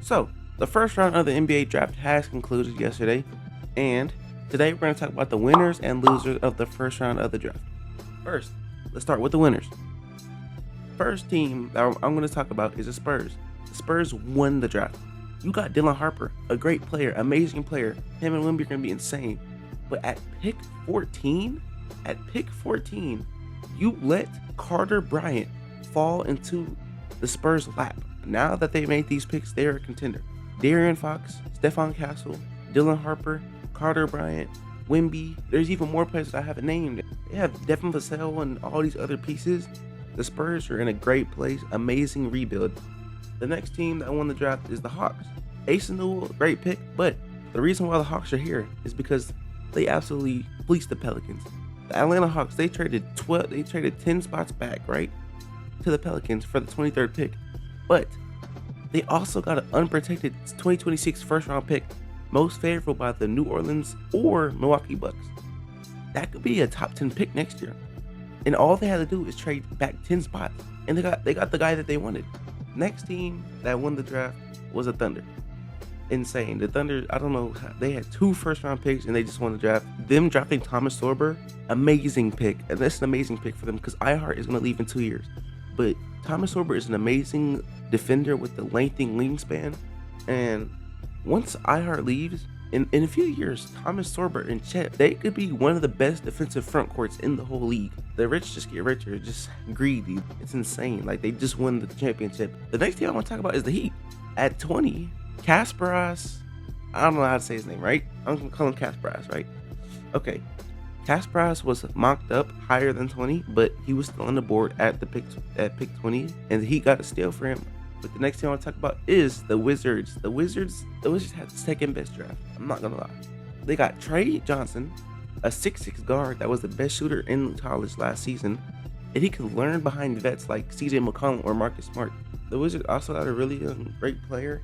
So, the first round of the NBA draft has concluded yesterday, and today we're going to talk about the winners and losers of the first round of the draft. First, let's start with the winners. First team that I'm going to talk about is the Spurs. The Spurs won the draft. You got Dylan Harper, a great player, amazing player. Him and Wemby are going to be insane. But at pick 14, you let Carter Bryant fall into the Spurs' lap. Now that they made these picks, they are a contender. De'Aaron Fox, Stephon Castle, Dylan Harper, Carter Bryant, Wemby. There's even more players that I haven't named. They have Devin Vassell and all these other pieces. The Spurs are in a great place, amazing rebuild. The next team that won the draft is the Hawks. Ace Newell, great pick, but the reason why the Hawks are here is because they absolutely fleeced the Pelicans. The Atlanta Hawks, they traded 10 spots back, right, to the Pelicans for the 23rd pick. But they also got an unprotected 2026 first round pick, most favorable by the New Orleans or Milwaukee Bucks. That could be a top 10 pick next year. And all they had to do is trade back 10 spots, and they got the guy that they wanted. Next team that won the draft was the Thunder. Insane. The Thunder, I don't know, they had 2 first round picks and they just won the draft. Them drafting Thomas Sorber, amazing pick. And that's an amazing pick for them because iHeart is going to leave in 2 years. But Thomas Sorber is an amazing defender with the lengthy wingspan. And once iHeart leaves, in a few years, Thomas Sorber and Chet, they could be one of the best defensive front courts in the whole league. The rich just get richer, just greedy. It's insane. Like, they just won the championship. The next team I want to talk about is the Heat. At 20, Kasparas, I don't know how to say his name, right? I'm going to call him Kasparas, right? Okay. Kasparas was mocked up higher than 20, but he was still on the board at pick 20, and the Heat got a steal for him. But the next thing I want to talk about is the Wizards. The Wizards had the second best draft. I'm not gonna lie. They got Trey Johnson, a 6'6" guard that was the best shooter in college last season, and he could learn behind vets like CJ McCollum or Marcus Smart. The Wizards also got a really great player.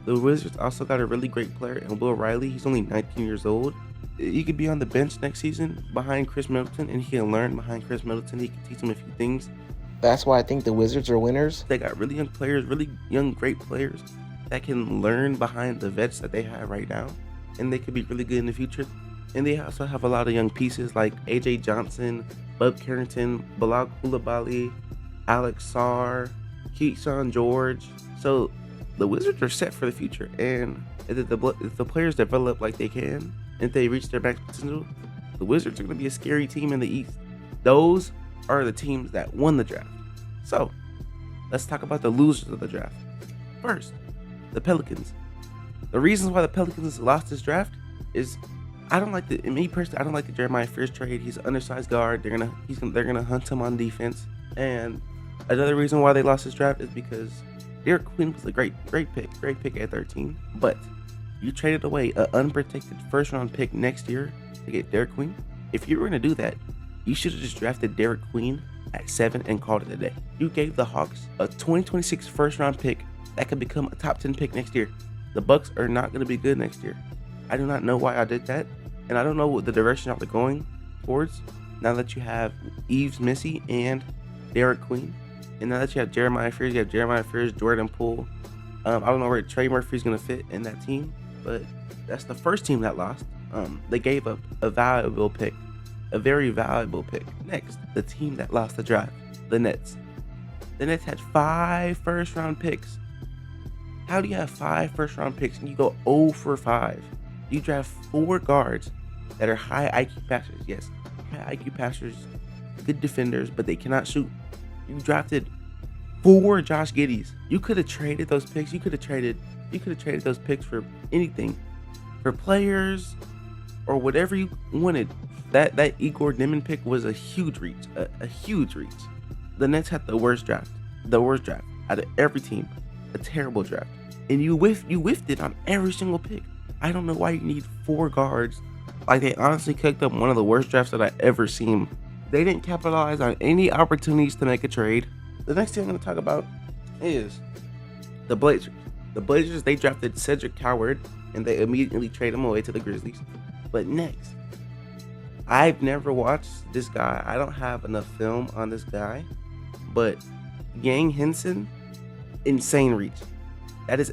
The Wizards also got a really great player in Will Riley. He's only 19 years old. He could be on the bench next season behind Chris Middleton, and he can learn behind Chris Middleton. He can teach him a few things. That's why I think the Wizards are winners. They got really young players, really young, great players that can learn behind the vets that they have right now, and they could be really good in the future. And they also have a lot of young pieces like AJ Johnson, Bub Carrington, Bilal Coulibaly, Alex Sarr, Keyshawn George. So the Wizards are set for the future, and if the players develop like they can, and if they reach their max potential, the Wizards are going to be a scary team in the East. Those are the teams that won the draft. So, let's talk about the losers of the draft. First, the Pelicans. The reasons why the Pelicans lost this draft is I don't like the Jeremiah Fears trade. He's an undersized guard. They're gonna hunt him on defense. And another reason why they lost this draft is because Derek Queen was a great pick at 13. But you traded away an unprotected first round pick next year to get Derek Queen. If you were gonna do that, you should have just drafted Derek Queen at 7 and called it a day. You gave the Hawks a 2026 first round pick that could become a top 10 pick next year. The Bucks are not going to be good next year. I do not know why I did that, and I don't know what the direction y'all are going towards now that you have Yves Missy and Derek Queen. And now that you have Jeremiah Fears, Jordan Poole. I don't know where Trey Murphy's going to fit in that team, but that's the first team that lost. They gave up a very valuable pick. Next, the team that lost the draft, the Nets. The Nets had 5 first round picks. How do you have 5 first round picks and you go 0 for 5? You draft 4 guards that are high IQ passers. Yes, high IQ passers, good defenders, but they cannot shoot. You drafted 4 Josh Giddeys. You could have traded those picks. You could have traded those picks for anything, for players or whatever you wanted. That Igor Niman pick was a huge reach, a huge reach. The Nets had the worst draft out of every team, a terrible draft, and you whiffed it on every single pick. I don't know why you need 4 guards. Like, they honestly cooked up one of the worst drafts that I ever seen. They didn't capitalize on any opportunities to make a trade. The next thing I'm going to talk about is the Blazers. The Blazers, they drafted Cedric Coward, and they immediately traded him away to the Grizzlies. But next, I've never watched this guy. I don't have enough film on this guy. But Yang Henson, insane reach. That is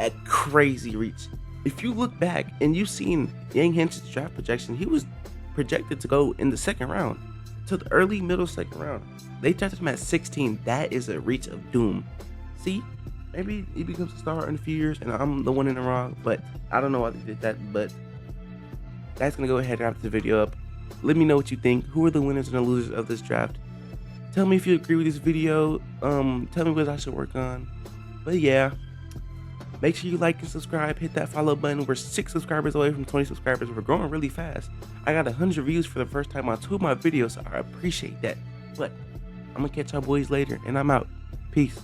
a crazy reach. If you look back and you've seen Yang Hench's draft projection, he was projected to go in the second round, to the early middle second round. They drafted him at 16. That is a reach of doom. See, maybe he becomes a star in a few years and I'm the one in the wrong, but I don't know why they did that. But that's gonna go ahead and wrap the video up. Let me know what you think. Who are the winners and the losers of this draft? Tell me if you agree with this video. Tell me what I should work on. But yeah, make sure you like and subscribe. Hit that follow button. We're 6 subscribers away from 20 subscribers. We're growing really fast. I got 100 views for the first time on 2 of my videos, so I appreciate that. But I'm gonna catch y'all boys later, and I'm out. Peace.